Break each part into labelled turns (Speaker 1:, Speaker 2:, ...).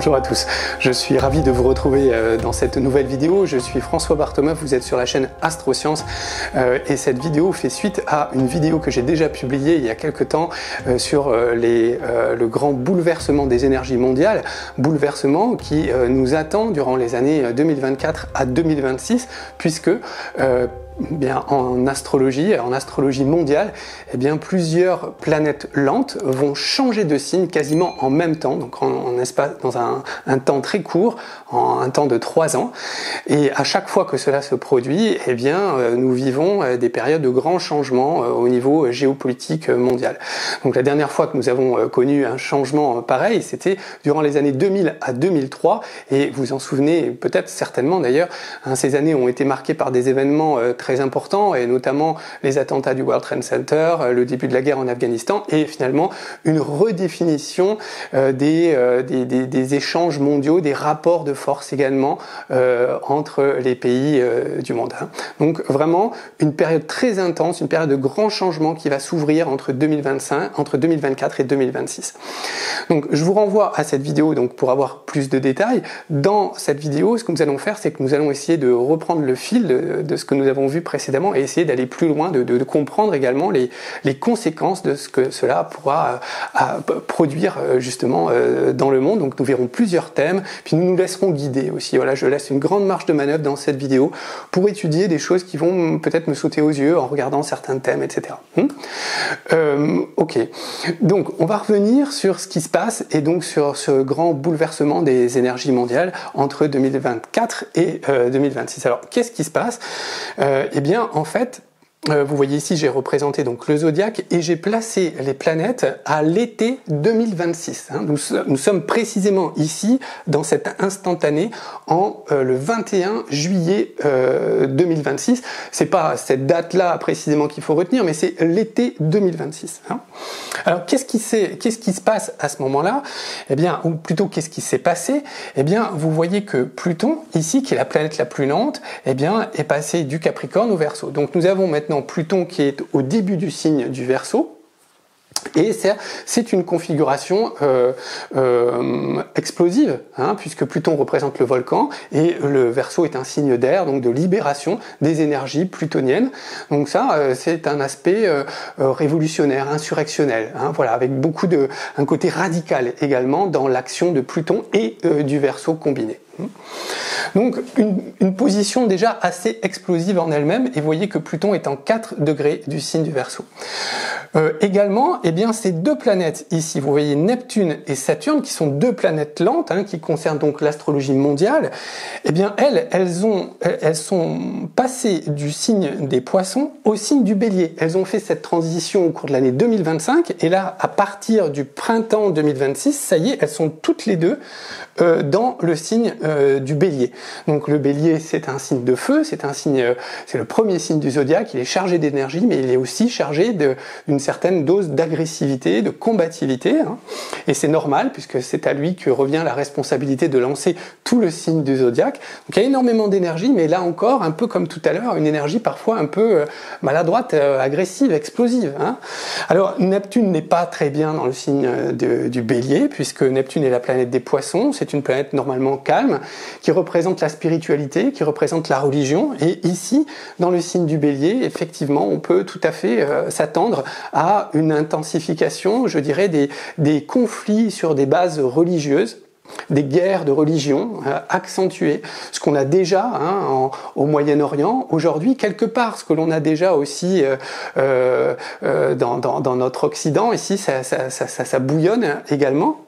Speaker 1: Bonjour à tous, je suis ravi de vous retrouver dans cette nouvelle vidéo. Je suis François Bartomeuf, vous êtes sur la chaîne Astrosciences et cette vidéo fait suite à une vidéo que j'ai déjà publiée il y a quelques temps sur le grand bouleversement des énergies mondiales, bouleversement qui nous attend durant les années 2024 à 2026 puisque bien, en astrologie mondiale, eh bien, plusieurs planètes lentes vont changer de signe quasiment en même temps, donc dans un temps très court, en un temps de 3 ans. Et à chaque fois que cela se produit, eh bien, nous vivons des périodes de grands changements au niveau géopolitique mondial. Donc la dernière fois que nous avons connu un changement pareil, c'était durant les années 2000 à 2003, et vous en souvenez peut-être certainement d'ailleurs, ces années ont été marquées par des événements très important, et notamment les attentats du World Trade Center, le début de la guerre en Afghanistan, et finalement une redéfinition des échanges mondiaux, des rapports de force également entre les pays du monde. Donc vraiment une période très intense, une période de grands changements qui va s'ouvrir entre 2024 et 2026. Donc je vous renvoie à cette vidéo donc pour avoir plus de détails. Dans cette vidéo, ce que nous allons faire, c'est que nous allons essayer de reprendre le fil de ce que nous avons vu précédemment et essayer d'aller plus loin, de comprendre également les conséquences de ce que cela pourra produire justement dans le monde. Donc nous verrons plusieurs thèmes, puis nous nous laisserons guider aussi. Voilà, je laisse une grande marge de manœuvre dans cette vidéo pour étudier des choses qui vont peut-être me sauter aux yeux en regardant certains thèmes, etc. Ok, donc on va revenir sur ce qui se passe et donc sur ce grand bouleversement des énergies mondiales entre 2024 et 2026. Alors qu'est-ce qui se passe? Eh bien, en fait, vous voyez ici, j'ai représenté donc le zodiaque et j'ai placé les planètes à l'été 2026. Nous sommes précisément ici, dans cet instantané, en le 21 juillet 2026. C'est pas cette date-là précisément qu'il faut retenir, mais c'est l'été 2026. Alors, qu'est-ce qui se passe à ce moment-là? Eh bien, ou plutôt, qu'est-ce qui s'est passé? Eh bien, vous voyez que Pluton, ici, qui est la planète la plus lente, eh bien, est passé du Capricorne au Verseau. Donc, nous avons maintenant Pluton qui est au début du signe du Verseau. Et c'est une configuration explosive, puisque Pluton représente le volcan et le Verseau est un signe d'air, donc de libération des énergies plutoniennes. Donc ça, c'est un aspect révolutionnaire, insurrectionnel, voilà, avec un côté radical également dans l'action de Pluton et du Verseau combiné. Donc une position déjà assez explosive en elle-même, et vous voyez que Pluton est en 4 degrés du signe du Verseau. Également, eh bien, ces deux planètes ici, vous voyez Neptune et Saturne, qui sont deux planètes lentes, qui concernent donc l'astrologie mondiale, eh bien elles sont passées du signe des Poissons au signe du Bélier. Elles ont fait cette transition au cours de l'année 2025, et là, à partir du printemps 2026, ça y est, elles sont toutes les deux dans le signe du Bélier. Donc le Bélier, c'est un signe de feu, c'est le premier signe du zodiaque, il est chargé d'énergie, mais il est aussi chargé d'une certaine dose d'agressivité, de combativité, et c'est normal, puisque c'est à lui que revient la responsabilité de lancer tout le signe du zodiaque. Donc il y a énormément d'énergie, mais là encore, un peu comme tout à l'heure, une énergie parfois un peu maladroite, agressive, explosive. Alors Neptune n'est pas très bien dans le signe du Bélier, puisque Neptune est la planète des Poissons, c'est une planète normalement calme, qui représente la spiritualité, qui représente la religion, et ici, dans le signe du Bélier, effectivement, on peut tout à fait s'attendre à une intensification, je dirais, des conflits sur des bases religieuses, des guerres de religion accentuées, ce qu'on a déjà au Moyen-Orient aujourd'hui, quelque part, ce que l'on a déjà aussi dans notre Occident, ici, ça bouillonne également.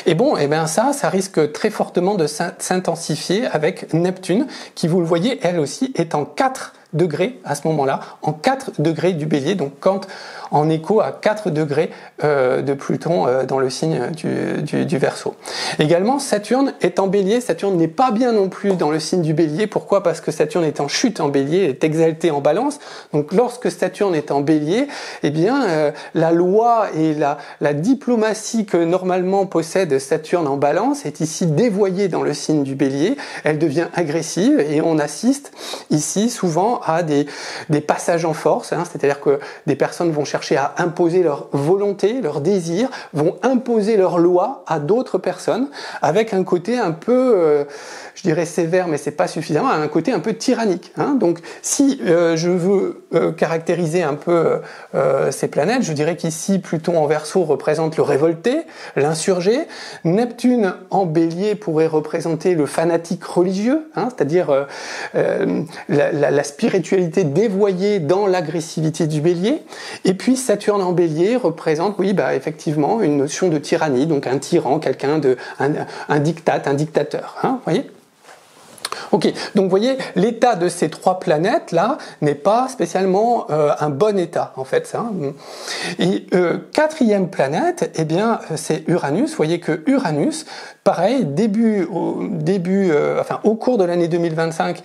Speaker 1: Et bon, et bien ça risque très fortement de s'intensifier avec Neptune, qui, vous le voyez, elle aussi est en 4 degrés à ce moment-là, en 4 degrés du Bélier, donc en écho à 4 degrés de Pluton dans le signe du Verseau. Également, Saturne est en Bélier. Saturne n'est pas bien non plus dans le signe du Bélier. Pourquoi? Parce que Saturne est en chute en Bélier, est exalté en Balance. Donc lorsque Saturne est en Bélier, eh bien la loi et la diplomatie que normalement possède Saturne en Balance est ici dévoyée dans le signe du Bélier. Elle devient agressive et on assiste ici souvent souvent à des passages en force, hein, c'est-à-dire que des personnes vont chercher à imposer leur volonté, leur désir, vont imposer leurs lois à d'autres personnes, avec un côté un peu, je dirais sévère, mais c'est pas suffisamment, un côté un peu tyrannique. Hein. Donc si je veux caractériser un peu ces planètes, je dirais qu'ici Pluton en Verseau représente le révolté, l'insurgé. Neptune en Bélier pourrait représenter le fanatique religieux, hein, c'est-à-dire la spiritualité dévoyée dans l'agressivité du Bélier. Et puis Saturne en Bélier représente, oui, bah effectivement, une notion de tyrannie, donc un tyran, quelqu'un de un dictateur. Hein, vous voyez ? Ok, donc vous voyez, l'état de ces trois planètes-là n'est pas spécialement un bon état, en fait. Ça. Et quatrième planète, eh bien, c'est Uranus. Vous voyez que Uranus, pareil, au cours de l'année 2025,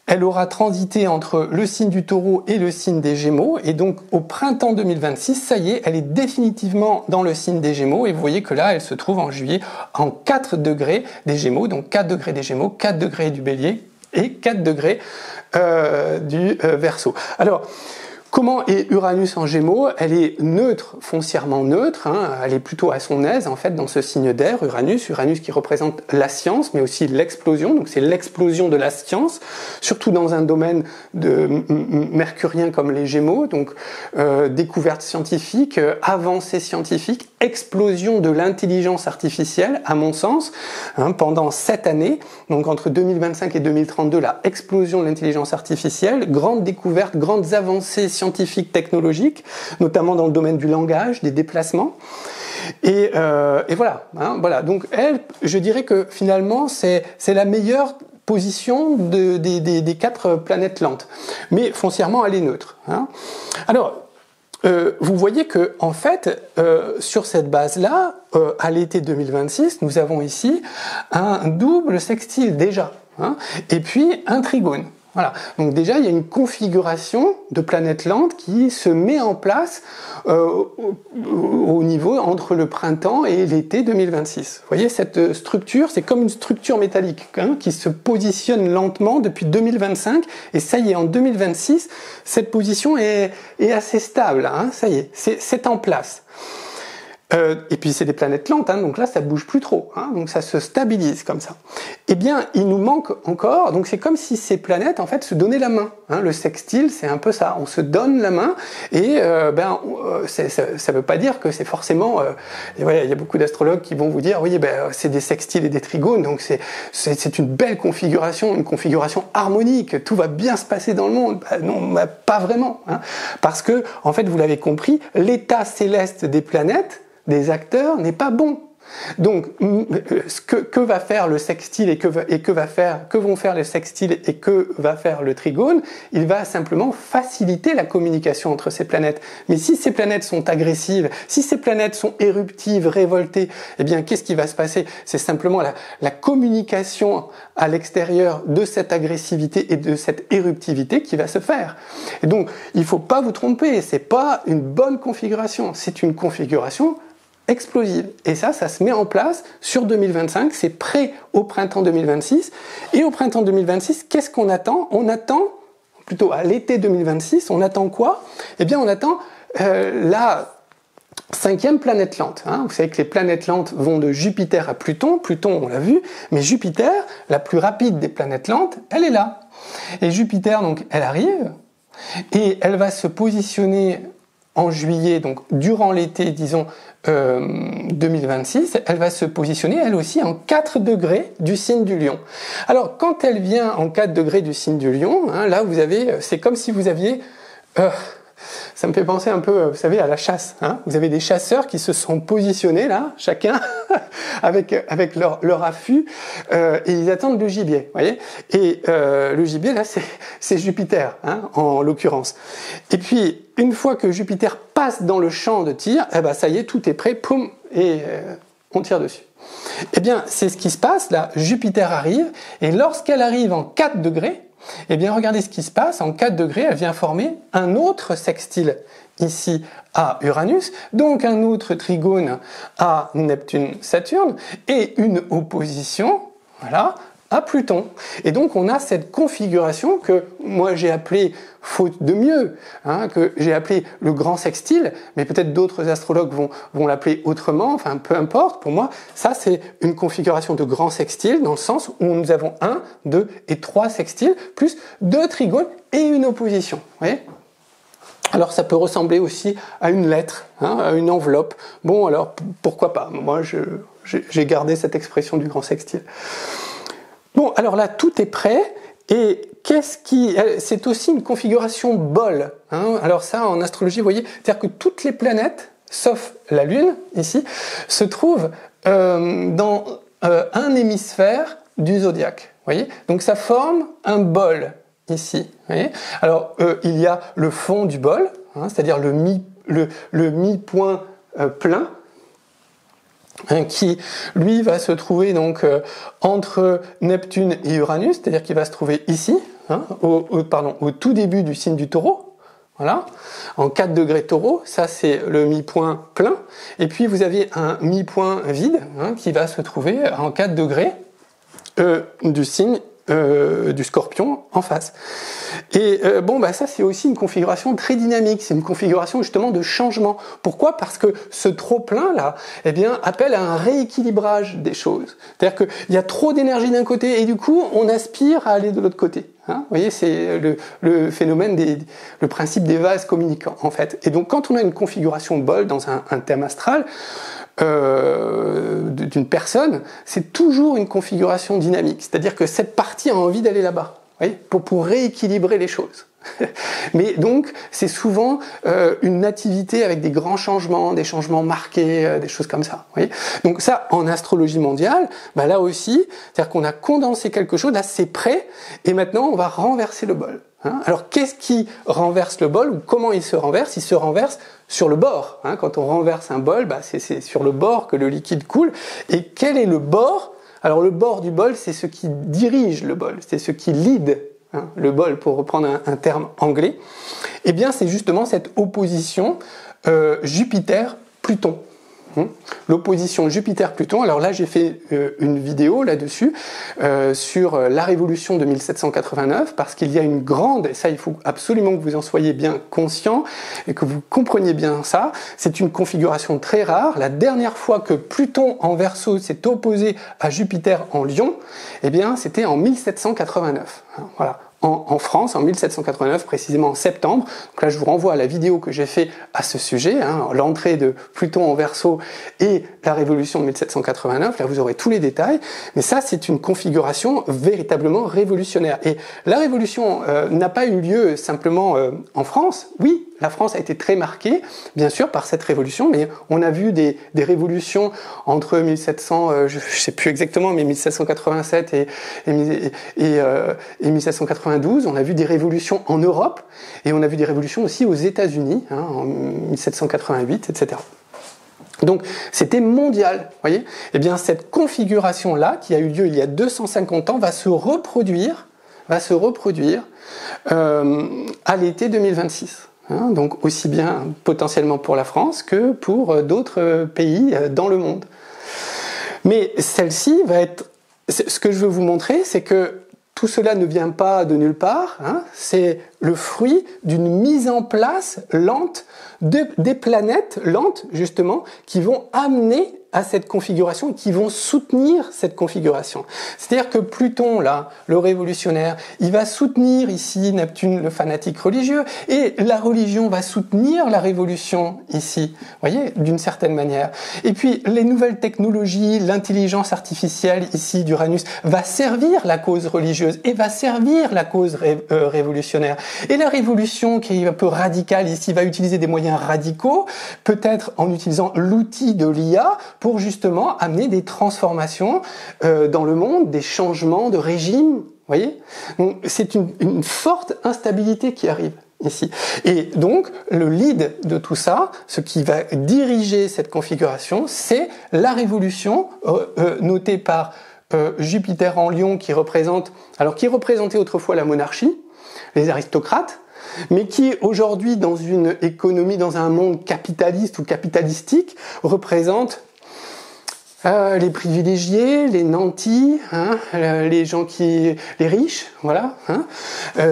Speaker 1: elle aura transité entre le signe du Taureau et le signe des Gémeaux, et donc au printemps 2026, ça y est, elle est définitivement dans le signe des Gémeaux, et vous voyez que là, elle se trouve en juillet en 4 degrés des Gémeaux, donc 4 degrés des Gémeaux, 4 degrés du Bélier, et 4 degrés du Verseau. Alors, comment est Uranus en Gémeaux? Elle est neutre, foncièrement neutre, hein, elle est plutôt à son aise en fait dans ce signe d'air, Uranus qui représente la science, mais aussi l'explosion, donc c'est l'explosion de la science, surtout dans un domaine mercurien comme les Gémeaux, donc découverte scientifique, avancée scientifique, explosion de l'intelligence artificielle, à mon sens, hein, pendant 7 années, donc entre 2025 et 2032, la explosion de l'intelligence artificielle, grande découverte, grandes avancées scientifiques, technologiques, notamment dans le domaine du langage, des déplacements. Et voilà, hein, voilà. Donc elle, je dirais que finalement, c'est la meilleure position des 4 planètes lentes. Mais foncièrement, elle est neutre. Hein. Alors, vous voyez que en fait, sur cette base-là, à l'été 2026, nous avons ici un double sextile déjà, hein, et puis un trigone. Voilà. Donc déjà, il y a une configuration de planètes lentes qui se met en place au niveau entre le printemps et l'été 2026. Vous voyez, cette structure, c'est comme une structure métallique hein, qui se positionne lentement depuis 2025. Et ça y est, en 2026, cette position est assez stable. Hein, ça y est, c'est en place. Et puis c'est des planètes lentes, hein, donc là ça bouge plus trop, hein, donc ça se stabilise comme ça. Eh bien, il nous manque encore, donc c'est comme si ces planètes en fait se donnaient la main. Hein, le sextile, c'est un peu ça, on se donne la main, et ça veut pas dire que c'est forcément. Et voilà, il y a beaucoup d'astrologues qui vont vous dire, oui, c'est des sextiles et des trigones, donc c'est une belle configuration, une configuration harmonique, tout va bien se passer dans le monde. Non, pas vraiment, hein, parce que en fait, vous l'avez compris, l'état céleste des planètes, des acteurs, n'est pas bon. Donc, que va faire le sextile et que vont faire les sextiles et que va faire le trigone? Il va simplement faciliter la communication entre ces planètes. Mais si ces planètes sont agressives, si ces planètes sont éruptives, révoltées, eh bien, qu'est-ce qui va se passer? C'est simplement la communication à l'extérieur de cette agressivité et de cette éruptivité qui va se faire. Et donc, il ne faut pas vous tromper, c'est pas une bonne configuration, c'est une configuration explosive. Et ça se met en place sur 2025, c'est prêt au printemps 2026. Et au printemps 2026, qu'est-ce qu'on attend? On attend, plutôt à l'été 2026, on attend quoi? Eh bien, on attend la 5e planète lente. Hein. Vous savez que les planètes lentes vont de Jupiter à Pluton. Pluton, on l'a vu, mais Jupiter, la plus rapide des planètes lentes, elle est là. Et Jupiter, donc, elle arrive, et elle va se positionner en juillet, donc durant l'été, disons, 2026, elle va se positionner, elle aussi, en 4 degrés du signe du Lion. Alors, quand elle vient en 4 degrés du signe du Lion, hein, là, vous avez, c'est comme si vous aviez... ça me fait penser un peu, vous savez, à la chasse. Hein. Vous avez des chasseurs qui se sont positionnés là, chacun, avec leur affût, et ils attendent le gibier, voyez. Et le gibier, là, c'est Jupiter, hein, en l'occurrence. Et puis, une fois que Jupiter passe dans le champ de tir, eh ben, ça y est, tout est prêt, poum, et on tire dessus. Eh bien, c'est ce qui se passe, là, Jupiter arrive, et lorsqu'elle arrive en 4 degrés, eh bien, regardez ce qui se passe. En 4 degrés, elle vient former un autre sextile ici à Uranus, donc un autre trigone à Neptune-Saturne, et une opposition, voilà, à Pluton. Et donc on a cette configuration que moi j'ai appelée, faute de mieux, hein, que j'ai appelé le grand sextile, mais peut-être d'autres astrologues vont l'appeler autrement, enfin peu importe, pour moi, ça c'est une configuration de grand sextile, dans le sens où nous avons 1, 2 et 3 sextiles, plus 2 trigones et une opposition. Vous voyez ? Alors ça peut ressembler aussi à une lettre, hein, à une enveloppe. Bon alors, pourquoi pas ? Moi j'ai gardé cette expression du grand sextile. Bon, alors là, tout est prêt, et c'est aussi une configuration bol. Hein. Alors ça, en astrologie, vous voyez, c'est-à-dire que toutes les planètes, sauf la Lune, ici, se trouvent dans un hémisphère du zodiaque. Vous voyez ? Donc ça forme un bol, ici. Vous voyez ? Alors, il y a le fond du bol, hein, c'est-à-dire le mi-point plein, qui, lui, va se trouver donc entre Neptune et Uranus, c'est-à-dire qu'il va se trouver ici, hein, au tout début du signe du Taureau, voilà, en 4 degrés Taureau, ça c'est le mi-point plein, et puis vous avez un mi-point vide, hein, qui va se trouver en 4 degrés du signe du Scorpion en face. Et ça c'est aussi une configuration très dynamique, c'est une configuration justement de changement. Pourquoi ? Parce que ce trop-plein là, appelle à un rééquilibrage des choses. C'est-à-dire qu'il y a trop d'énergie d'un côté et du coup on aspire à aller de l'autre côté. Hein, vous voyez, c'est le phénomène le principe des vases communicants en fait. Et donc quand on a une configuration bol dans un thème astral, d'une personne, c'est toujours une configuration dynamique. C'est-à-dire que cette partie a envie d'aller là-bas, pour rééquilibrer les choses. Mais donc, c'est souvent une nativité avec des grands changements, des changements marqués, des choses comme ça. Vous voyez ? Donc ça, en astrologie mondiale, là aussi, c'est-à-dire qu'on a condensé quelque chose, là c'est prêt, et maintenant on va renverser le bol. Hein ? Alors qu'est-ce qui renverse le bol, ou comment il se renverse ? Il se renverse sur le bord. Hein ? Quand on renverse un bol, c'est sur le bord que le liquide coule. Et quel est le bord ? Alors le bord du bol, c'est ce qui dirige le bol, c'est ce qui lead, hein, le bol, pour reprendre un terme anglais. Eh bien, c'est justement cette opposition Jupiter-Pluton. L'opposition Jupiter-Pluton. Alors là, j'ai fait une vidéo là-dessus sur la révolution de 1789, parce qu'il y a une grande, et ça il faut absolument que vous en soyez bien conscient et que vous compreniez bien ça, c'est une configuration très rare. La dernière fois que Pluton en Verseau s'est opposé à Jupiter en Lion, c'était en 1789. Voilà. En France, en 1789, précisément en septembre. Donc là, je vous renvoie à la vidéo que j'ai fait à ce sujet, hein, l'entrée de Pluton en Verseau et la révolution de 1789. Là, vous aurez tous les détails. Mais ça, c'est une configuration véritablement révolutionnaire. Et la révolution n'a pas eu lieu simplement en France. Oui, la France a été très marquée, bien sûr, par cette révolution, mais on a vu des révolutions entre 1700, je ne sais plus exactement, mais 1787 et 1792. On a vu des révolutions en Europe, et on a vu des révolutions aussi aux États-Unis, hein, en 1788, etc. Donc c'était mondial, voyez. Eh bien cette configuration-là, qui a eu lieu il y a 250 ans, va se reproduire à l'été 2026. Hein, donc aussi bien potentiellement pour la France que pour d'autres pays dans le monde. Mais celle-ci va être... Ce que je veux vous montrer, c'est que tout cela ne vient pas de nulle part, hein, c'est le fruit d'une mise en place lente des planètes lentes, justement, qui vont amener à cette configuration et qui vont soutenir cette configuration. C'est-à-dire que Pluton, là, le révolutionnaire, il va soutenir ici Neptune, le fanatique religieux, et la religion va soutenir la révolution ici, vous voyez, d'une certaine manière. Et puis, les nouvelles technologies, l'intelligence artificielle ici d'Uranus va servir la cause religieuse et va servir la cause révolutionnaire. Et la révolution, qui est un peu radicale ici, va utiliser des moyens radicaux, peut-être en utilisant l'outil de l'IA, pour justement amener des transformations dans le monde, des changements de régime, vous voyez. Donc c'est une forte instabilité qui arrive ici. Et donc le lead de tout ça, ce qui va diriger cette configuration, c'est la révolution notée par Jupiter en Lion, qui représentait autrefois la monarchie, les aristocrates, mais qui aujourd'hui, dans une économie, dans un monde capitaliste ou capitalistique, représente Les privilégiés, les nantis, hein, les gens les riches, voilà, hein,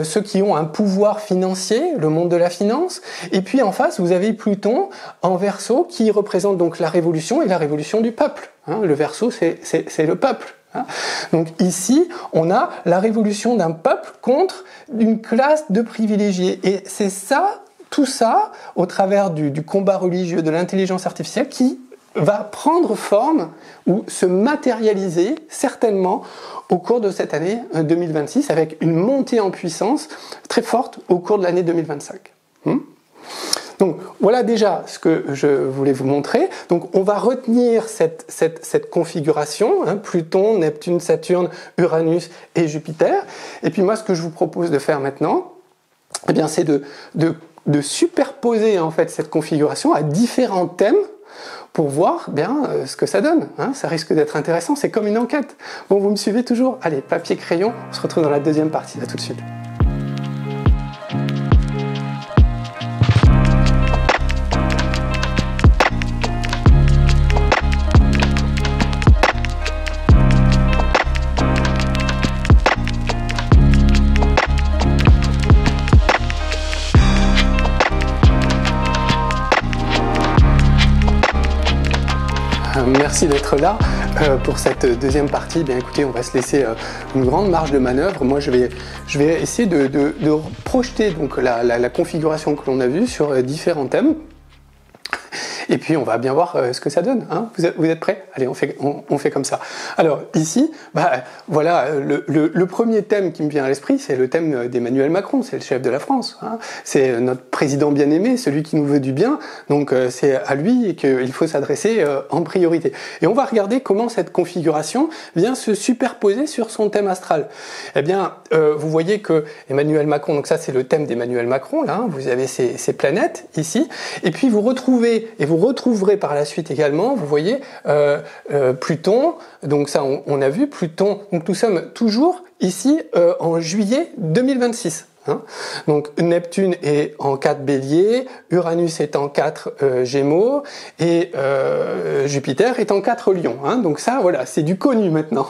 Speaker 1: ceux qui ont un pouvoir financier, le monde de la finance. Et puis en face, vous avez Pluton en Verseau qui représente donc la révolution et la révolution du peuple. Hein. Le Verseau, c'est le peuple. Hein. Donc ici, on a la révolution d'un peuple contre une classe de privilégiés. Et c'est ça, tout ça, au travers du combat religieux, de l'intelligence artificielle, qui va prendre forme ou se matérialiser certainement au cours de cette année 2026 avec une montée en puissance très forte au cours de l'année 2025. Donc voilà déjà ce que je voulais vous montrer. Donc on va retenir cette configuration, hein, Pluton, Neptune, Saturne, Uranus et Jupiter. Et puis moi ce que je vous propose de faire maintenant, eh bien, c'est de superposer en fait cette configuration à différents thèmes pour voir bien ce que ça donne. Hein. Ça risque d'être intéressant, c'est comme une enquête. Bon, vous me suivez toujours? Allez, papier, crayon, on se retrouve dans la deuxième partie, à tout de suite. Merci d'être là pour cette deuxième partie. Bien écoutez, on va se laisser une grande marge de manœuvre. Moi, je vais essayer de projeter donc la configuration que l'on a vue sur différents thèmes. Et puis on va bien voir ce que ça donne. Hein. Vous êtes prêts? Allez, on fait comme ça. Alors ici, voilà, le premier thème qui me vient à l'esprit, c'est le thème d'Emmanuel Macron, c'est le chef de la France. Hein. C'est notre président bien-aimé, celui qui nous veut du bien. Donc c'est à lui qu'il faut s'adresser en priorité. Et on va regarder comment cette configuration vient se superposer sur son thème astral. Eh bien, vous voyez que Emmanuel Macron, donc ça c'est le thème d'Emmanuel Macron, là, hein, vous avez ces planètes ici, et puis vous retrouvez, et vous retrouverez par la suite également, vous voyez, Pluton, donc ça on a vu, Pluton, donc nous sommes toujours ici en juillet 2026. Hein. Donc Neptune est en 4 Bélier, Uranus est en 4 Gémeaux et Jupiter est en 4 Lion. Hein. Donc ça, voilà, c'est du connu maintenant.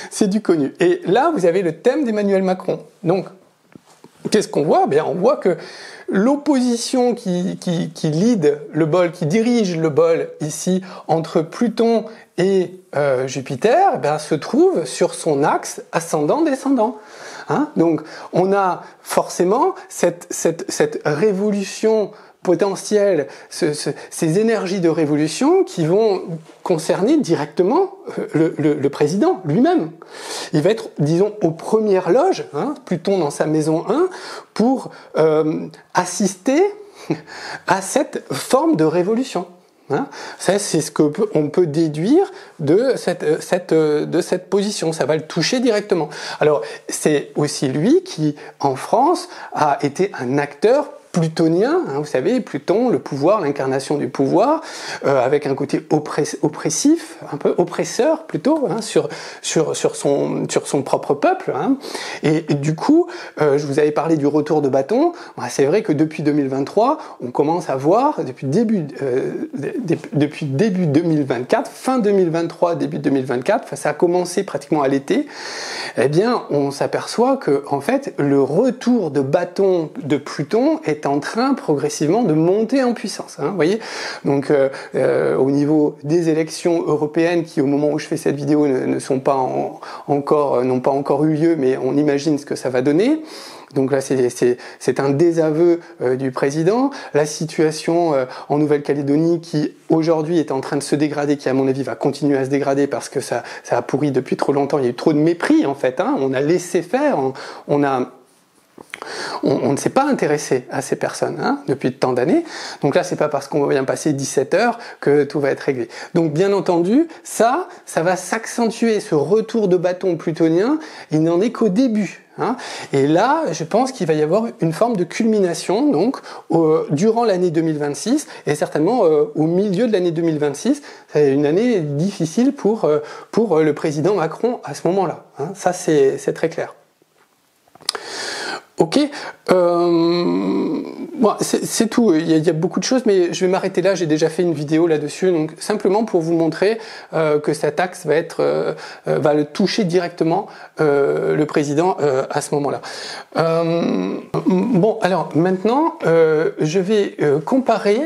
Speaker 1: C'est du connu. Et là, vous avez le thème d'Emmanuel Macron. Donc, qu'est-ce qu'on voit? Bien, on voit que l'opposition qui lead le bol, qui dirige le bol ici entre Pluton et Jupiter, se trouve sur son axe ascendant-descendant. Hein? Donc on a forcément cette révolution potentielle, ces énergies de révolution qui vont concerner directement le président lui-même. Il va être, disons, aux premières loges, hein, Pluton dans sa maison 1, pour assister à cette forme de révolution. Hein, ça, c'est ce qu'on peut déduire de cette position. Ça va le toucher directement. Alors, c'est aussi lui qui, en France, a été un acteur plutonien, hein, vous savez, Pluton, le pouvoir, l'incarnation du pouvoir, avec un côté oppressif, un peu oppresseur plutôt, hein, sur son propre peuple. Hein. Et du coup, je vous avais parlé du retour de bâton. C'est vrai que depuis 2023, on commence à voir, depuis début 2024, fin 2023, début 2024, ça a commencé pratiquement à l'été, eh bien, on s'aperçoit que, en fait, le retour de bâton de Pluton est en train progressivement de monter en puissance. Hein, vous voyez, donc au niveau des élections européennes qui, au moment où je fais cette vidéo, n'ont pas encore eu lieu, mais on imagine ce que ça va donner. Donc là, c'est un désaveu du président. La situation en Nouvelle-Calédonie qui, aujourd'hui, est en train de se dégrader, qui, à mon avis, va continuer à se dégrader parce que ça a pourri depuis trop longtemps. Il y a eu trop de mépris, en fait. Hein. On a laissé faire, on ne s'est pas intéressé à ces personnes hein, depuis tant d'années. Donc là, c'est pas parce qu'on vient passer 17 heures que tout va être réglé. Donc bien entendu, ça va s'accentuer, ce retour de bâton plutonien, il n'en est qu'au début. Hein. Et là, je pense qu'il va y avoir une forme de culmination donc durant l'année 2026 et certainement au milieu de l'année 2026. C'est une année difficile pour le président Macron à ce moment-là. Hein. Ça, c'est très clair. Ok, Bon, c'est tout, il y a beaucoup de choses, mais je vais m'arrêter là, j'ai déjà fait une vidéo là-dessus, donc simplement pour vous montrer que cet axe va le toucher directement, le président, à ce moment-là. Bon, alors maintenant, je vais comparer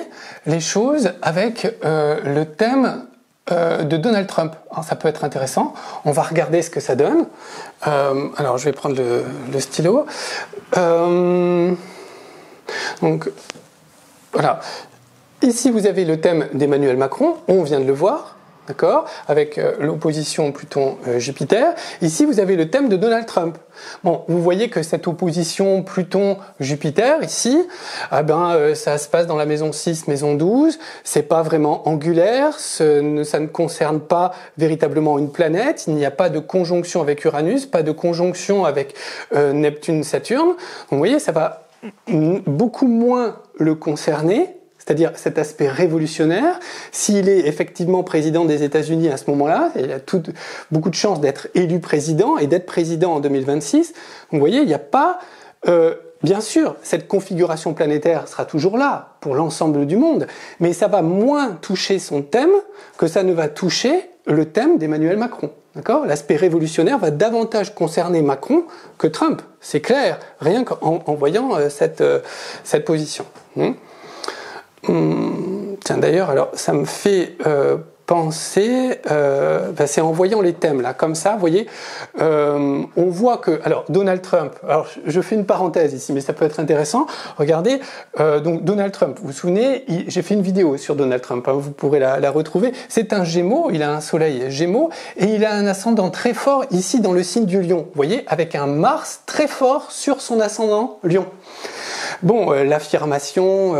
Speaker 1: les choses avec le thème de Donald Trump. Alors, ça peut être intéressant. On va regarder ce que ça donne. Alors, je vais prendre le stylo. Donc, voilà. Ici, vous avez le thème d'Emmanuel Macron. On vient de le voir. D'accord, avec l'opposition Pluton-Jupiter. Ici, vous avez le thème de Donald Trump. Bon, vous voyez que cette opposition Pluton-Jupiter, ici, ça se passe dans la maison 6, maison 12. C'est pas vraiment angulaire, ça ne concerne pas véritablement une planète. Il n'y a pas de conjonction avec Uranus, pas de conjonction avec Neptune-Saturne. Donc, vous voyez, ça va beaucoup moins le concerner, c'est-à-dire cet aspect révolutionnaire. S'il est effectivement président des États-Unis à ce moment-là, il a beaucoup de chances d'être élu président et d'être président en 2026. Vous voyez, il n'y a pas... bien sûr, cette configuration planétaire sera toujours là pour l'ensemble du monde, mais ça va moins toucher son thème que ça ne va toucher le thème d'Emmanuel Macron. D'accord ? L'aspect révolutionnaire va davantage concerner Macron que Trump. C'est clair, rien qu'en voyant cette position. Tiens, d'ailleurs, alors ça me fait penser, c'est en voyant les thèmes là, comme ça, vous voyez, on voit que, alors Donald Trump, alors je fais une parenthèse ici, mais ça peut être intéressant. Regardez, donc Donald Trump, vous vous souvenez, j'ai fait une vidéo sur Donald Trump, hein, vous pourrez la retrouver. C'est un Gémeaux, il a un Soleil Gémeaux et il a un ascendant très fort ici dans le signe du Lion. Vous voyez, avec un Mars très fort sur son ascendant Lion. Bon, l'affirmation,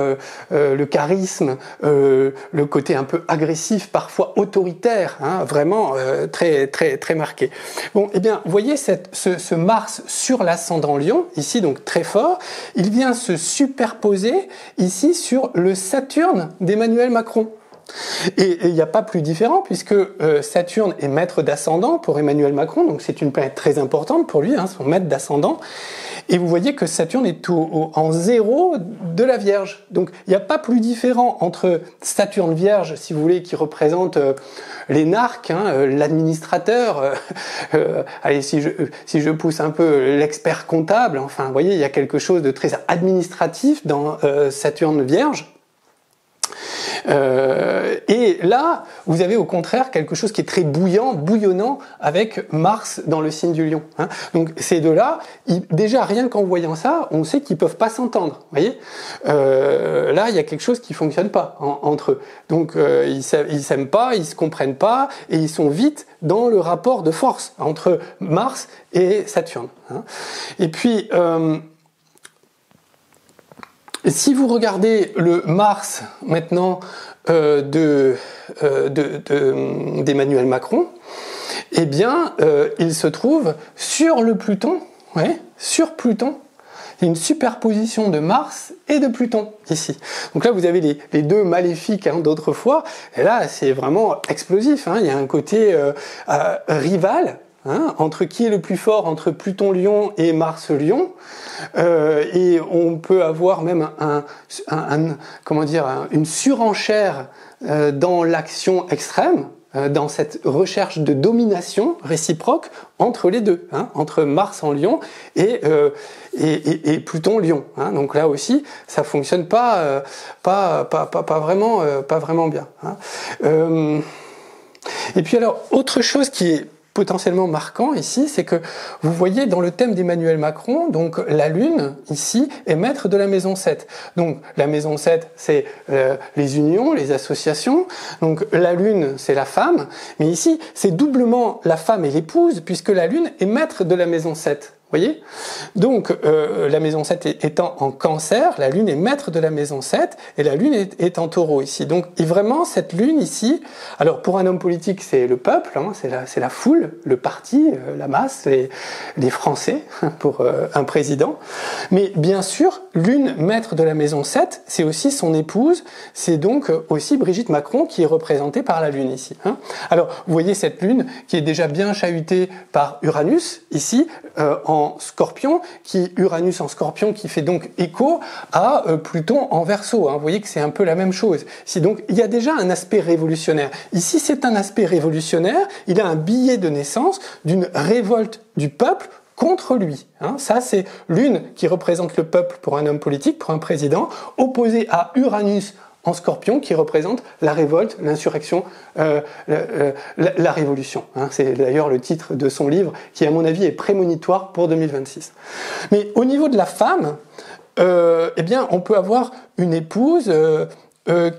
Speaker 1: le charisme, le côté un peu agressif, parfois autoritaire, hein, vraiment très très très marqué. Bon, eh bien, vous voyez ce Mars sur l'ascendant Lion, ici donc très fort, il vient se superposer ici sur le Saturne d'Emmanuel Macron. Et il n'y a pas plus différent puisque Saturne est maître d'ascendant pour Emmanuel Macron, donc c'est une planète très importante pour lui, hein, son maître d'ascendant. Et vous voyez que Saturne est en 0 de la Vierge. Donc il n'y a pas plus différent entre Saturne Vierge, si vous voulez, qui représente l'énarque, hein, l'administrateur, allez, si je pousse un peu l'expert comptable, enfin, vous voyez, il y a quelque chose de très administratif dans Saturne Vierge. Et là, vous avez au contraire quelque chose qui est très bouillonnant avec Mars dans le signe du Lion. Hein. Donc ces deux-là, déjà rien qu'en voyant ça, on sait qu'ils peuvent pas s'entendre. Voyez, là il y a quelque chose qui fonctionne pas entre eux. Donc ils s'aiment pas, ils se comprennent pas, et ils sont vite dans le rapport de force entre Mars et Saturne. Hein. Et puis si vous regardez le Mars maintenant d'Emmanuel Macron, eh bien, il se trouve sur le Pluton, ouais, sur Pluton. Il y a une superposition de Mars et de Pluton ici. Donc là, vous avez les deux maléfiques hein, d'autrefois, et là, c'est vraiment explosif. Hein. Il y a un côté rival. Hein, entre qui est le plus fort entre Pluton-Lion et Mars-Lion, et on peut avoir même une surenchère dans l'action extrême, dans cette recherche de domination réciproque entre les deux, hein, entre Mars en Lion et Pluton-Lion. Hein. Donc là aussi, ça fonctionne pas vraiment bien. Hein. Et puis alors, autre chose qui est potentiellement marquant ici, c'est que vous voyez dans le thème d'Emmanuel Macron, donc la Lune, ici, est maître de la maison 7. Donc la maison 7, c'est les unions, les associations. Donc la Lune, c'est la femme. Mais ici, c'est doublement la femme et l'épouse, puisque la Lune est maître de la maison 7. Vous voyez ? Donc, la maison 7 étant en Cancer, la Lune est maître de la maison 7, et la Lune est en Taureau ici. Donc, et vraiment, cette Lune ici, alors pour un homme politique, c'est le peuple, hein, c'est la foule, le parti, la masse, les Français, pour un président. Mais bien sûr, Lune maître de la maison 7, c'est aussi son épouse, c'est donc aussi Brigitte Macron qui est représentée par la Lune ici. Hein. Alors, vous voyez cette Lune qui est déjà bien chahutée par Uranus, ici, en en Scorpion, Uranus en Scorpion, qui fait donc écho à Pluton en Verseau. Hein. Vous voyez que c'est un peu la même chose. Si donc il y a déjà un aspect révolutionnaire. Ici, c'est un aspect révolutionnaire. Il a un billet de naissance d'une révolte du peuple contre lui. Hein. Ça, c'est Lune qui représente le peuple pour un homme politique, pour un président, opposé à Uranus en Scorpion qui représente la révolte, l'insurrection, la révolution. Hein. C'est d'ailleurs le titre de son livre qui, à mon avis, est prémonitoire pour 2026. Mais au niveau de la femme, eh bien, on peut avoir une épouse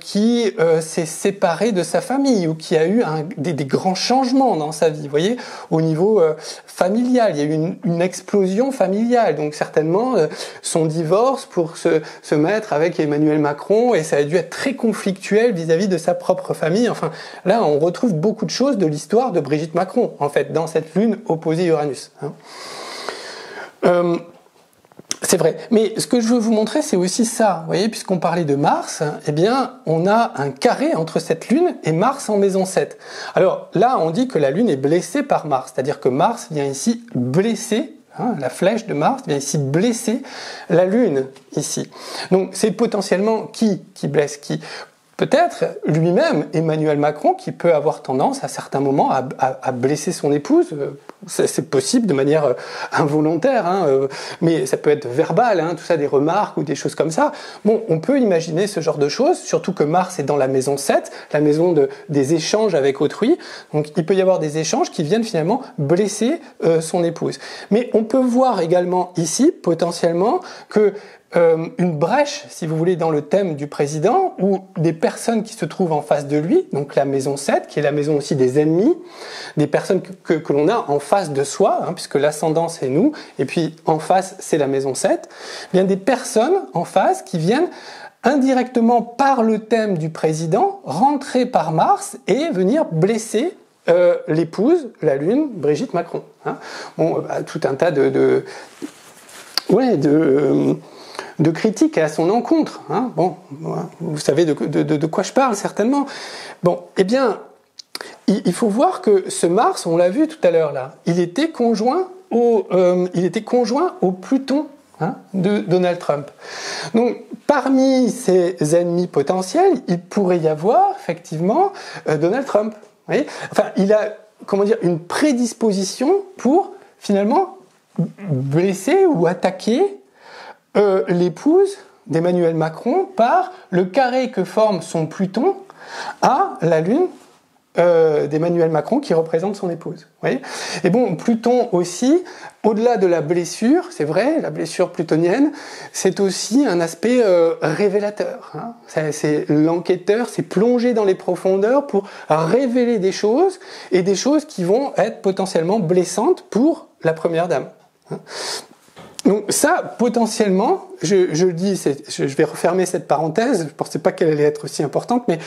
Speaker 1: qui s'est séparée de sa famille ou qui a eu des grands changements dans sa vie. Vous voyez, au niveau familial, il y a eu une explosion familiale. Donc certainement, son divorce pour se mettre avec Emmanuel Macron, et ça a dû être très conflictuel vis-à-vis de sa propre famille. Enfin, là, on retrouve beaucoup de choses de l'histoire de Brigitte Macron, en fait, dans cette lune opposée Uranus. Hein. C'est vrai, mais ce que je veux vous montrer, c'est aussi ça. Vous voyez, puisqu'on parlait de Mars, eh bien, on a un carré entre cette Lune et Mars en maison 7. Alors là, on dit que la Lune est blessée par Mars, c'est-à-dire que Mars vient ici blesser, hein, la flèche de Mars vient ici blesser la Lune, ici. Donc c'est potentiellement qui blesse qui ? Peut-être lui-même, Emmanuel Macron, qui peut avoir tendance à certains moments à blesser son épouse. C'est possible de manière involontaire, hein, mais ça peut être verbal, hein, tout ça, des remarques ou des choses comme ça. Bon, on peut imaginer ce genre de choses, surtout que Mars est dans la maison 7, la maison des échanges avec autrui. Donc il peut y avoir des échanges qui viennent finalement blesser son épouse. Mais on peut voir également ici, potentiellement, que une brèche, si vous voulez, dans le thème du président, ou des personnes qui se trouvent en face de lui, donc la maison 7, qui est la maison aussi des ennemis, des personnes que l'on a en face de soi, hein, puisque l'ascendant c'est nous, et puis en face c'est la maison 7, bien des personnes en face qui viennent indirectement par le thème du président, rentrer par Mars et venir blesser l'épouse, la Lune, Brigitte Macron. Hein. Bon, tout un tas de critiques à son encontre. Hein. Bon, vous savez de quoi je parle, certainement. Bon, eh bien, il faut voir que ce Mars, on l'a vu tout à l'heure là, il était conjoint au Pluton, hein, de Donald Trump. Donc, parmi ses ennemis potentiels, il pourrait y avoir, effectivement, Donald Trump. Vous voyez, enfin, il a, comment dire, une prédisposition pour, finalement, blesser ou attaquer l'épouse d'Emmanuel Macron par le carré que forme son Pluton à la Lune d'Emmanuel Macron qui représente son épouse. Vous voyez ? Et bon, Pluton aussi, au-delà de la blessure, c'est vrai, la blessure plutonienne, c'est aussi un aspect révélateur. Hein. C'est l'enquêteur, c'est plonger dans les profondeurs pour révéler des choses, et des choses qui vont être potentiellement blessantes pour la première dame. Hein. Donc ça, potentiellement, je le dis, je vais refermer cette parenthèse, je ne pensais pas qu'elle allait être aussi importante, mais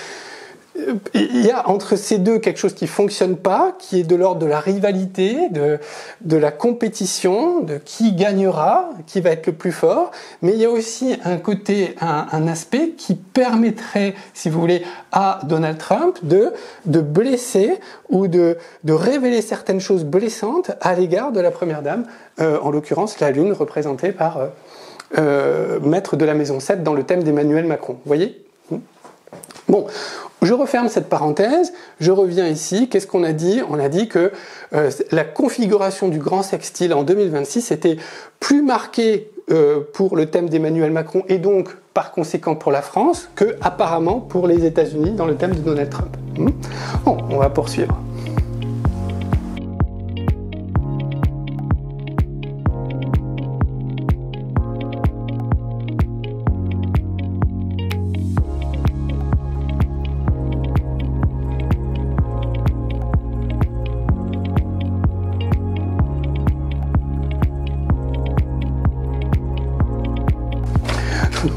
Speaker 1: il y a entre ces deux quelque chose qui ne fonctionne pas, qui est de l'ordre de la rivalité, de la compétition, de qui gagnera, qui va être le plus fort, mais il y a aussi un côté, un aspect qui permettrait, si vous voulez, à Donald Trump de blesser ou de révéler certaines choses blessantes à l'égard de la première dame, en l'occurrence la Lune représentée par maître de la maison 7 dans le thème d'Emmanuel Macron. Vous voyez ? Bon, je referme cette parenthèse, je reviens ici. Qu'est-ce qu'on a dit ? On a dit que la configuration du grand sextile en 2026 était plus marquée pour le thème d'Emmanuel Macron et donc par conséquent pour la France que apparemment pour les États-Unis dans le thème de Donald Trump. Bon, on va poursuivre.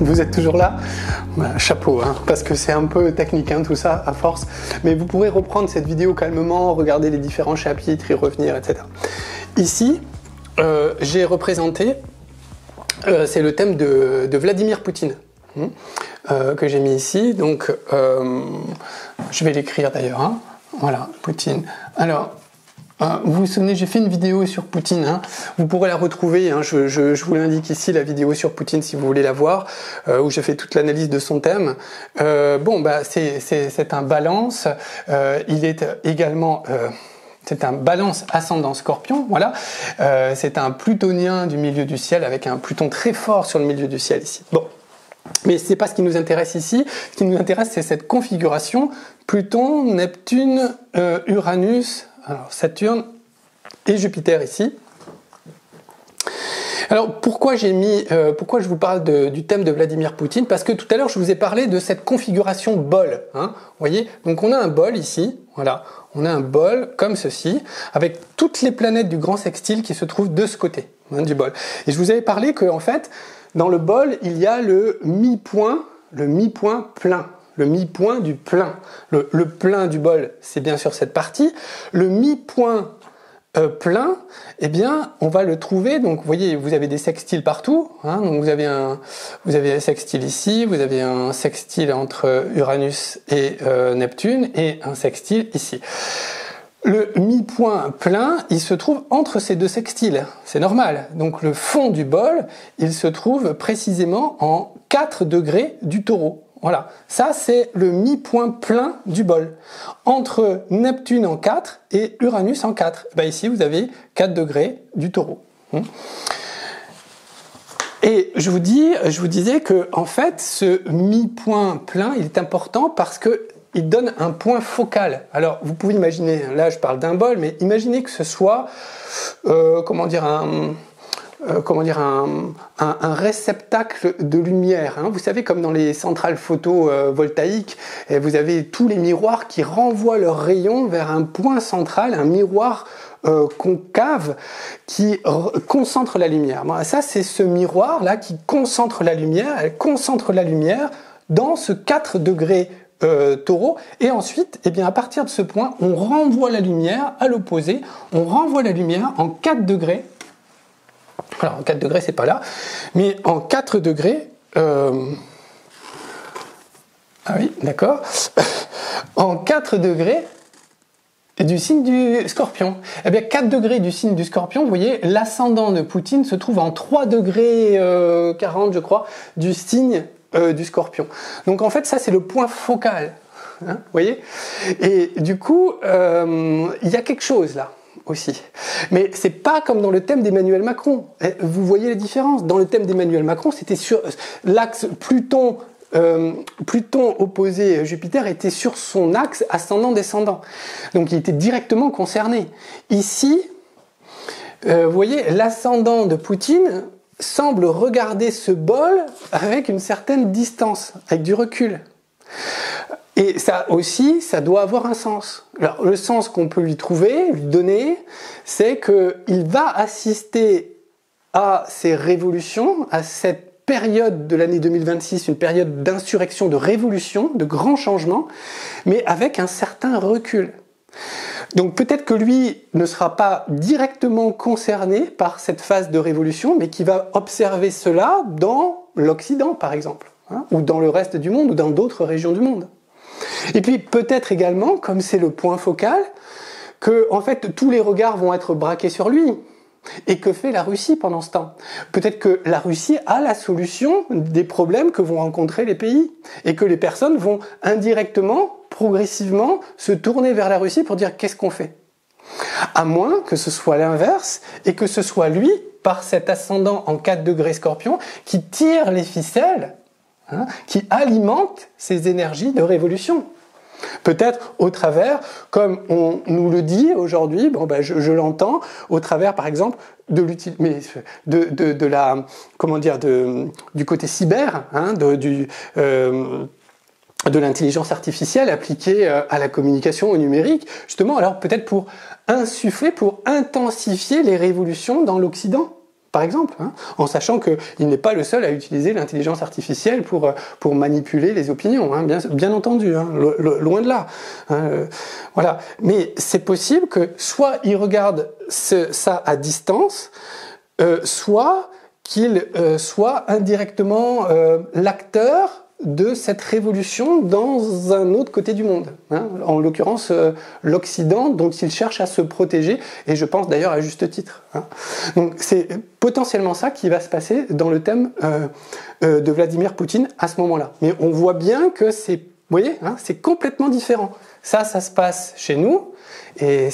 Speaker 1: Vous êtes toujours là ? Chapeau, hein, parce que c'est un peu technique, hein, tout ça, à force. Mais vous pourrez reprendre cette vidéo calmement, regarder les différents chapitres, y revenir, etc. Ici, j'ai représenté, c'est le thème de Vladimir Poutine, que j'ai mis ici. Donc, je vais l'écrire d'ailleurs. Hein. Voilà, Poutine. Alors, Vous vous souvenez, j'ai fait une vidéo sur Poutine, hein. Vous pourrez la retrouver, hein. Je vous l'indique ici, la vidéo sur Poutine si vous voulez la voir, où j'ai fait toute l'analyse de son thème. C'est un balance, il est également... c'est un balance ascendant scorpion, voilà. C'est un plutonien du milieu du ciel avec un Pluton très fort sur le milieu du ciel ici. Bon, mais c'est pas ce qui nous intéresse ici. Ce qui nous intéresse, c'est cette configuration Pluton, Neptune, Uranus, alors Saturne et Jupiter ici. Alors pourquoi pourquoi je vous parle du thème de Vladimir Poutine? Parce que tout à l'heure je vous ai parlé de cette configuration bol, hein, vous voyez. Donc on a un bol ici, voilà, on a un bol comme ceci, avec toutes les planètes du grand sextile qui se trouvent de ce côté, hein, du bol. Et je vous avais parlé que en fait, dans le bol, il y a le mi-point plein. Le mi-point du plein. Le plein du bol, c'est bien sûr cette partie. Le mi-point plein, eh bien, on va le trouver. Donc, vous voyez, vous avez des sextiles partout. Hein, donc, vous avez un sextile ici, vous avez un sextile entre Uranus et Neptune, et un sextile ici. Le mi-point plein, il se trouve entre ces deux sextiles. C'est normal. Donc, le fond du bol, il se trouve précisément en 4 degrés du Taureau. Voilà, ça c'est le mi-point plein du bol, entre Neptune en 4 et Uranus en 4. Ben ici vous avez 4 degrés du Taureau. Et je vous disais que en fait ce mi-point plein il est important parce que il donne un point focal. Alors vous pouvez imaginer, là je parle d'un bol, mais imaginez que ce soit un réceptacle de lumière. Hein. Vous savez, comme dans les centrales photovoltaïques, vous avez tous les miroirs qui renvoient leurs rayons vers un point central, un miroir concave qui concentre la lumière. Bon, ça, c'est ce miroir-là qui concentre la lumière. Elle concentre la lumière dans ce 4 degrés Taureau, et ensuite, eh bien, à partir de ce point, on renvoie la lumière à l'opposé. On renvoie la lumière en 4 degrés. Alors, en 4 degrés, c'est pas là, mais en 4 degrés, ah oui, d'accord, en 4 degrés du signe du Scorpion. Eh bien, 4 degrés du signe du Scorpion, vous voyez, l'ascendant de Poutine se trouve en 3 degrés 40, je crois, du signe du Scorpion. Donc, en fait, ça, c'est le point focal, hein, vous voyez. Et du coup, il y a quelque chose là aussi. Mais c'est pas comme dans le thème d'Emmanuel Macron. Vous voyez la différence. Dans le thème d'Emmanuel Macron, c'était sur l'axe Pluton opposé Jupiter était sur son axe ascendant-descendant. Donc il était directement concerné. Ici, vous voyez, l'ascendant de Poutine semble regarder ce bol avec une certaine distance, avec du recul. Et ça aussi, ça doit avoir un sens. Alors, le sens qu'on peut lui trouver, lui donner, c'est qu'il va assister à ces révolutions, à cette période de l'année 2026, une période d'insurrection, de révolution, de grands changements, mais avec un certain recul. Donc peut-être que lui ne sera pas directement concerné par cette phase de révolution, mais qui va observer cela dans l'Occident, par exemple, hein, ou dans le reste du monde, ou dans d'autres régions du monde. Et puis peut-être également, comme c'est le point focal, que en fait tous les regards vont être braqués sur lui. Et que fait la Russie pendant ce temps? Peut-être que la Russie a la solution des problèmes que vont rencontrer les pays. Et que les personnes vont indirectement, progressivement, se tourner vers la Russie pour dire qu'est-ce qu'on fait? À moins que ce soit l'inverse et que ce soit lui, par cet ascendant en 4 degrés Scorpion, qui tire les ficelles, hein, qui alimente ces énergies de révolution. Peut-être au travers, comme on nous le dit aujourd'hui, bon ben je l'entends, au travers par exemple du côté cyber, hein, de l'intelligence artificielle appliquée à la communication au numérique, justement, alors peut-être pour insuffler, pour intensifier les révolutions dans l'Occident. Par exemple, hein, en sachant qu'il n'est pas le seul à utiliser l'intelligence artificielle pour manipuler les opinions, hein, bien entendu, hein, loin de là. Hein, voilà. Mais c'est possible que soit il regarde ça à distance, soit qu'il soit indirectement l'acteur de cette révolution dans un autre côté du monde, hein, en l'occurrence l'Occident dont il cherche à se protéger, et je pense d'ailleurs à juste titre. Hein. Donc c'est potentiellement ça qui va se passer dans le thème de Vladimir Poutine à ce moment-là. Mais on voit bien que c'est, vous voyez, hein, c'est complètement différent. Ça se passe chez nous, et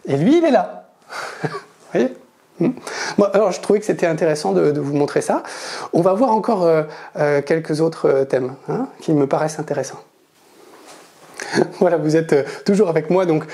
Speaker 1: lui il est là. Vous voyez ? Bon, alors je trouvais que c'était intéressant de vous montrer ça. On va voir encore quelques autres thèmes hein, qui me paraissent intéressants. Voilà, vous êtes toujours avec moi. Donc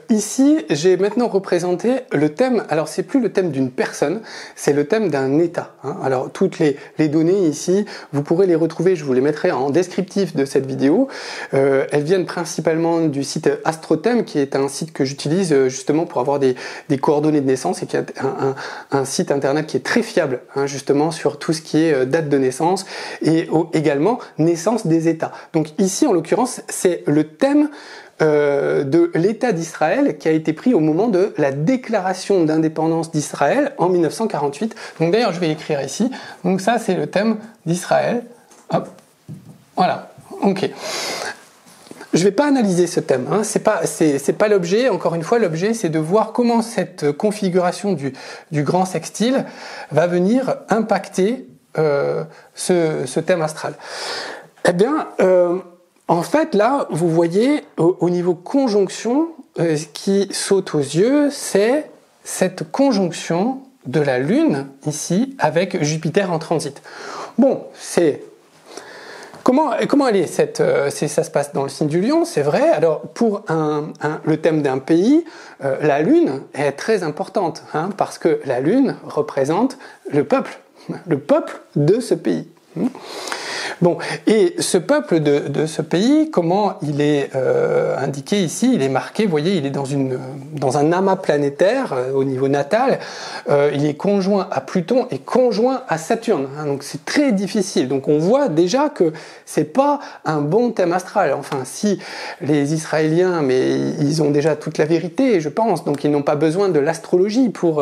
Speaker 1: ici, j'ai maintenant représenté le thème. Alors c'est plus le thème d'une personne, c'est le thème d'un État. Hein. Alors toutes les données ici, vous pourrez les retrouver. Je vous les mettrai en descriptif de cette vidéo. Elles viennent principalement du site AstroThem, qui est un site que j'utilise justement pour avoir des coordonnées de naissance et qui est un site internet qui est très fiable, hein, justement sur tout ce qui est date de naissance et également naissance des États. Donc ici, en l'occurrence, c'est le thème de l'État d'Israël qui a été pris au moment de la déclaration d'indépendance d'Israël en 1948. Donc d'ailleurs, je vais écrire ici. Donc ça, c'est le thème d'Israël. Hop, voilà. Ok. Je ne vais pas analyser ce thème. Hein. C'est pas l'objet. Encore une fois, l'objet, c'est de voir comment cette configuration du grand sextile va venir impacter ce thème astral. Eh bien. En fait, là, vous voyez, au niveau conjonction, ce qui saute aux yeux, c'est cette conjonction de la Lune, ici, avec Jupiter en transit. Bon, c'est... Comment elle est ça se passe dans le signe du Lion, c'est vrai. Alors, pour le thème d'un pays, la Lune est très importante, hein, parce que la Lune représente le peuple de ce pays. Bon, et ce peuple de ce pays, comment il est indiqué ici? Il est marqué, vous voyez, il est dans un amas planétaire au niveau natal. Il est conjoint à Pluton et conjoint à Saturne. Hein, donc c'est très difficile. Donc on voit déjà que c'est pas un bon thème astral. Enfin, si les Israéliens, mais ils ont déjà toute la vérité, je pense. Donc ils n'ont pas besoin de l'astrologie pour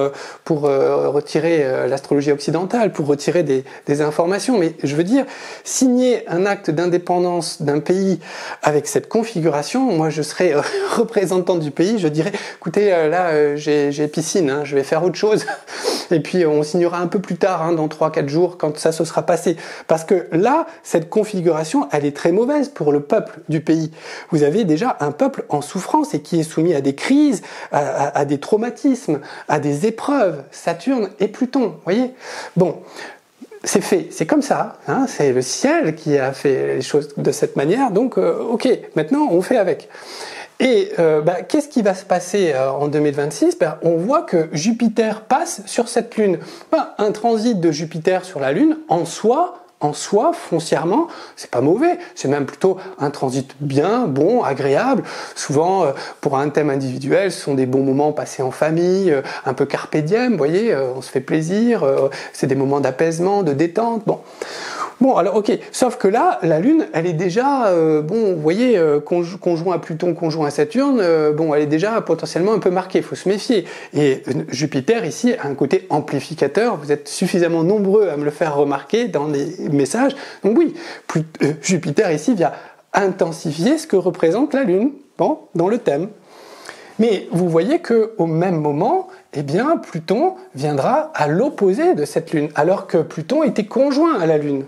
Speaker 1: retirer l'astrologie occidentale, pour retirer des informations. Mais je veux dire, signer un acte d'indépendance d'un pays avec cette configuration, moi je serais représentant du pays, je dirais, écoutez, là j'ai piscine, hein, je vais faire autre chose, et puis on signera un peu plus tard, hein, dans 3-4 jours, quand ça se sera passé. Parce que là, cette configuration, elle est très mauvaise pour le peuple du pays. Vous avez déjà un peuple en souffrance et qui est soumis à des crises, à des traumatismes, à des épreuves, Saturne et Pluton, vous voyez. Bon, c'est fait, c'est comme ça, hein, c'est le ciel qui a fait les choses de cette manière, donc ok, maintenant on fait avec. Et qu'est-ce qui va se passer en 2026 ? On voit que Jupiter passe sur cette Lune. Un transit de Jupiter sur la Lune, en soi, foncièrement, c'est pas mauvais, c'est même plutôt un transit bien, bon, agréable. Souvent, pour un thème individuel, ce sont des bons moments passés en famille, un peu carpe diem, vous voyez, on se fait plaisir, c'est des moments d'apaisement, de détente, bon. Bon, alors ok, sauf que là, la Lune, elle est déjà, bon, vous voyez, conjoint à Pluton, conjoint à Saturne, bon, elle est déjà potentiellement un peu marquée, il faut se méfier. Et Jupiter, ici, a un côté amplificateur, vous êtes suffisamment nombreux à me le faire remarquer dans les messages. Donc oui, Jupiter, ici, vient intensifier ce que représente la Lune, bon, dans le thème. Mais vous voyez qu'au même moment, eh bien, Pluton viendra à l'opposé de cette Lune, alors que Pluton était conjoint à la Lune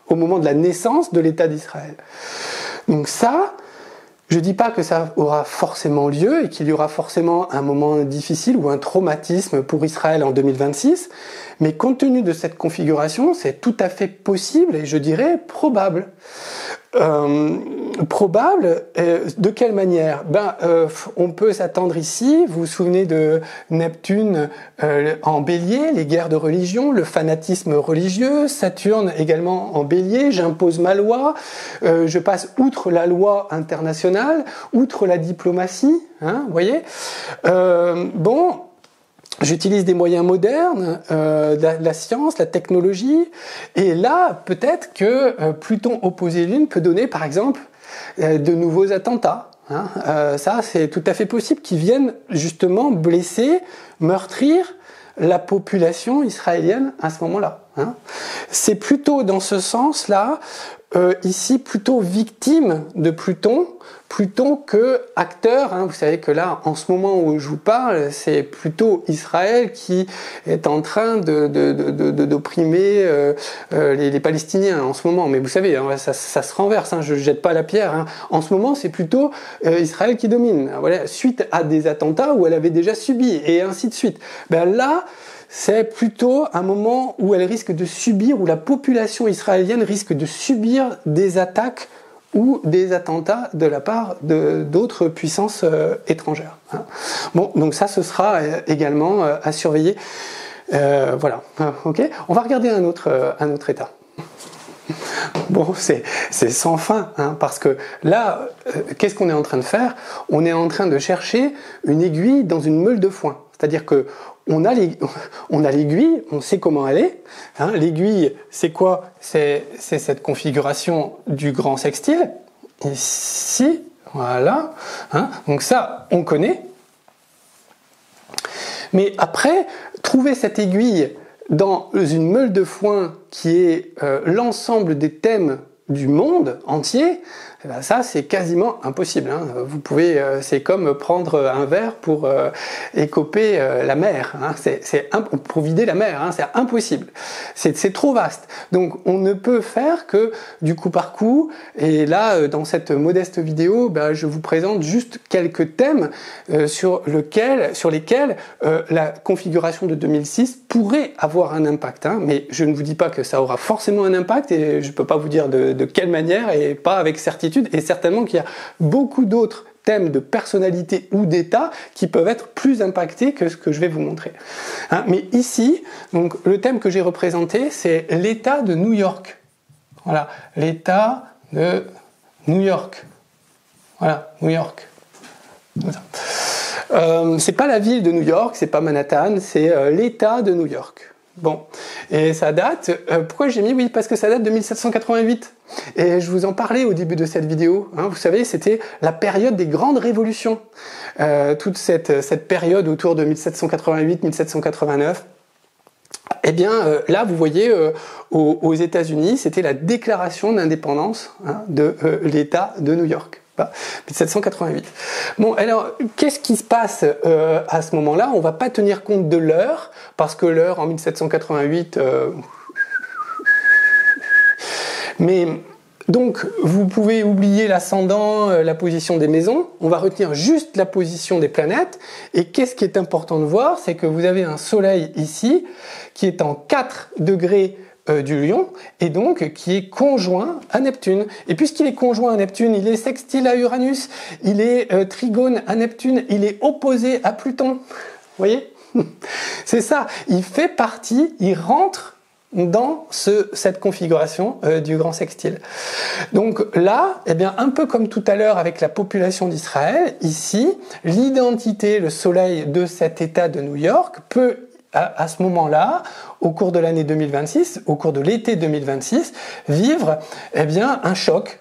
Speaker 1: au moment de la naissance de l'État d'Israël. Donc ça, je ne dis pas que ça aura forcément lieu et qu'il y aura forcément un moment difficile ou un traumatisme pour Israël en 2026, mais compte tenu de cette configuration, c'est tout à fait possible et je dirais probable. De quelle manière ? On peut s'attendre ici, vous vous souvenez de Neptune en bélier, les guerres de religion, le fanatisme religieux, Saturne également en bélier, j'impose ma loi, je passe outre la loi internationale, outre la diplomatie, hein, vous voyez. J'utilise des moyens modernes, la science, la technologie, et là, peut-être que Pluton opposé Lune peut donner, par exemple, de nouveaux attentats. Hein. Ça, c'est tout à fait possible, qui viennent justement blesser, meurtrir la population israélienne à ce moment-là. hein. C'est plutôt dans ce sens-là, ici plutôt victime de Pluton, plutôt que acteur, hein. Vous savez que là, en ce moment où je vous parle, c'est plutôt Israël qui est en train d'opprimer les Palestiniens en ce moment. Mais vous savez, hein, ça se renverse, hein, je ne jette pas la pierre. Hein. En ce moment, c'est plutôt Israël qui domine. Voilà, suite à des attentats où elle avait déjà subi, et ainsi de suite. Ben là, c'est plutôt un moment où elle risque de subir, où la population israélienne risque de subir des attaques ou des attentats de la part d'autres puissances étrangères. Hein. Bon, donc ça, ce sera également à surveiller. Voilà, ok. On va regarder un autre état. Bon, c'est sans fin, hein, parce que là, qu'est-ce qu'on est en train de faire? On est en train de chercher une aiguille dans une meule de foin. C'est-à-dire que on a l'aiguille, on sait comment elle est. Hein. L'aiguille, c'est quoi? C'est cette configuration du grand sextile. Ici, voilà. Hein. Donc ça, on connaît. Mais après, trouver cette aiguille dans une meule de foin qui est l'ensemble des thèmes du monde entier, eh ben ça c'est quasiment impossible. Hein. Vous pouvez, c'est comme prendre un verre pour écoper la mer. Hein. Pour vider la mer, hein. C'est impossible. C'est trop vaste. Donc on ne peut faire que du coup par coup. Et là, dans cette modeste vidéo, ben, je vous présente juste quelques thèmes sur lesquels la configuration de 2006 pourrait avoir un impact. Hein. Mais je ne vous dis pas que ça aura forcément un impact et je ne peux pas vous dire de quelle manière et pas avec certitude. Et certainement qu'il y a beaucoup d'autres thèmes de personnalité ou d'état qui peuvent être plus impactés que ce que je vais vous montrer. Hein, mais ici, donc, le thème que j'ai représenté, c'est l'état de New York. Voilà, l'état de New York. Voilà, New York. C'est pas la ville de New York, c'est pas Manhattan, c'est l'état de New York. Bon, et ça date, pourquoi j'ai mis? Oui, parce que ça date de 1788. Et je vous en parlais au début de cette vidéo. Hein, vous savez, c'était la période des grandes révolutions. Toute cette période autour de 1788-1789. Eh bien, là, vous voyez, aux États-Unis, c'était la déclaration d'indépendance, hein, de l'État de New York. 1788. Bon, alors, qu'est-ce qui se passe à ce moment-là? On va pas tenir compte de l'heure, parce que l'heure en 1788... Mais, donc, vous pouvez oublier l'ascendant, la position des maisons. On va retenir juste la position des planètes. Et qu'est-ce qui est important de voir? C'est que vous avez un Soleil ici, qui est en 4 degrés du Lion, et donc qui est conjoint à Neptune. Et puisqu'il est conjoint à Neptune, il est sextile à Uranus, il est trigone à Neptune, il est opposé à Pluton. Vous voyez? C'est ça, il fait partie, il rentre dans cette configuration du grand sextile. Donc là, eh bien, un peu comme tout à l'heure avec la population d'Israël, ici, l'identité, le soleil de cet état de New York peut à ce moment-là, au cours de l'année 2026, au cours de l'été 2026, vivre eh bien, un choc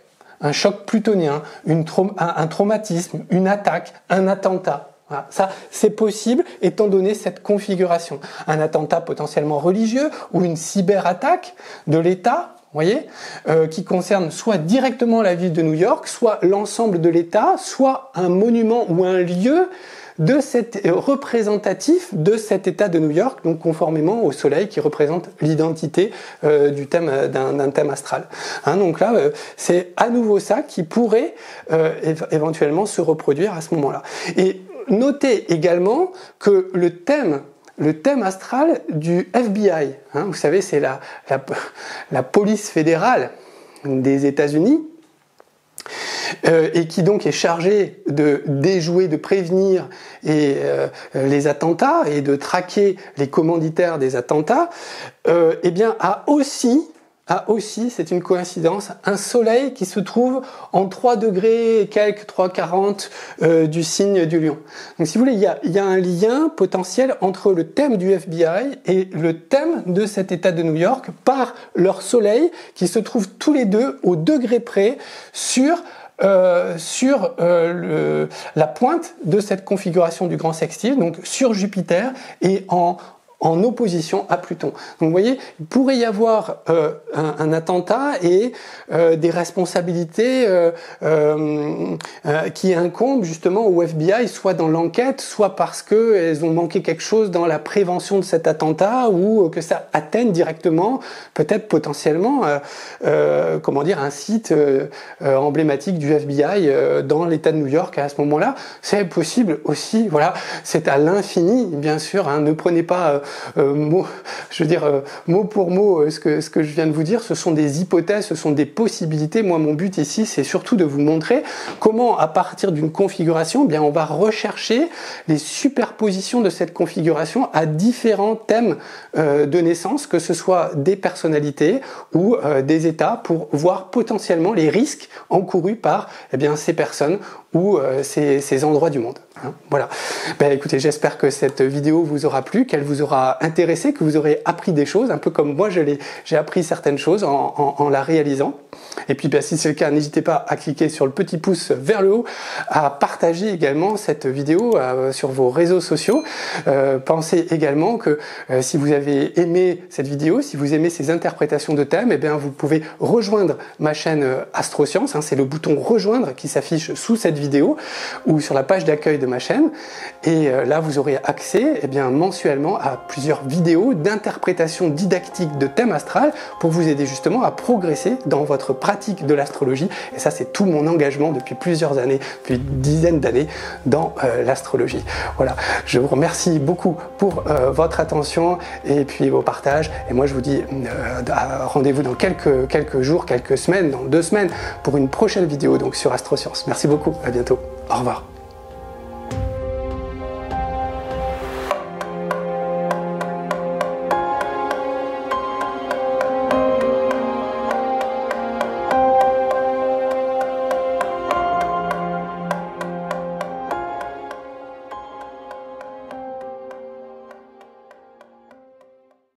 Speaker 1: plutonien, un traumatisme, une attaque, un attentat. Voilà. Ça, c'est possible étant donné cette configuration. Un attentat potentiellement religieux ou une cyberattaque de l'État, voyez, qui concerne soit directement la ville de New York, soit l'ensemble de l'État, soit un monument ou un lieu représentatif de cet état de New York, donc conformément au soleil qui représente l'identité d'un thème astral. Hein, donc là, c'est à nouveau ça qui pourrait éventuellement se reproduire à ce moment-là. Et notez également que le thème astral du FBI, hein, vous savez, c'est la police fédérale des États-Unis, et qui donc est chargé de déjouer, de prévenir les attentats et de traquer les commanditaires des attentats, eh bien a aussi, c'est une coïncidence, un soleil qui se trouve en 3 degrés et quelques, 3,40 du signe du Lion. Donc si vous voulez, il y a un lien potentiel entre le thème du FBI et le thème de cet état de New York par leur soleil qui se trouvent tous les deux au degré près sur la pointe de cette configuration du grand sextile, donc sur Jupiter, et en en opposition à Pluton. Donc vous voyez, il pourrait y avoir un attentat et des responsabilités qui incombent justement au FBI, soit dans l'enquête, soit parce qu'elles ont manqué quelque chose dans la prévention de cet attentat, ou que ça atteigne directement, peut-être potentiellement, comment dire, un site emblématique du FBI dans l'État de New York à ce moment-là. C'est possible aussi, voilà, c'est à l'infini, bien sûr, hein, ne prenez pas mot pour mot ce que je viens de vous dire. Ce sont des hypothèses, ce sont des possibilités. Moi, mon but ici, c'est surtout de vous montrer comment, à partir d'une configuration, eh bien, on va rechercher les superpositions de cette configuration à différents thèmes de naissance, que ce soit des personnalités ou des états, pour voir potentiellement les risques encourus par ces personnes ou ces endroits du monde. Voilà. Écoutez, j'espère que cette vidéo vous aura plu, qu'elle vous aura intéressé, que vous aurez appris des choses, un peu comme moi j'ai appris certaines choses en la réalisant. Et puis si c'est le cas, n'hésitez pas à cliquer sur le petit pouce vers le haut, à partager également cette vidéo sur vos réseaux sociaux. Pensez également que si vous avez aimé cette vidéo, si vous aimez ces interprétations de thèmes, vous pouvez rejoindre ma chaîne Astroscience, c'est le bouton rejoindre qui s'affiche sous cette vidéo ou sur la page d'accueil de ma chaîne, et là vous aurez accès mensuellement à plusieurs vidéos d'interprétation didactique de thèmes astral pour vous aider justement à progresser dans votre pratique de l'astrologie. Et ça, c'est tout mon engagement depuis plusieurs années, depuis une dizaine d'années dans l'astrologie. Voilà, je vous remercie beaucoup pour votre attention et puis vos partages, et moi je vous dis rendez-vous dans quelques jours, quelques semaines, dans 2 semaines pour une prochaine vidéo donc sur Astroscience. Merci beaucoup, à bientôt, au revoir.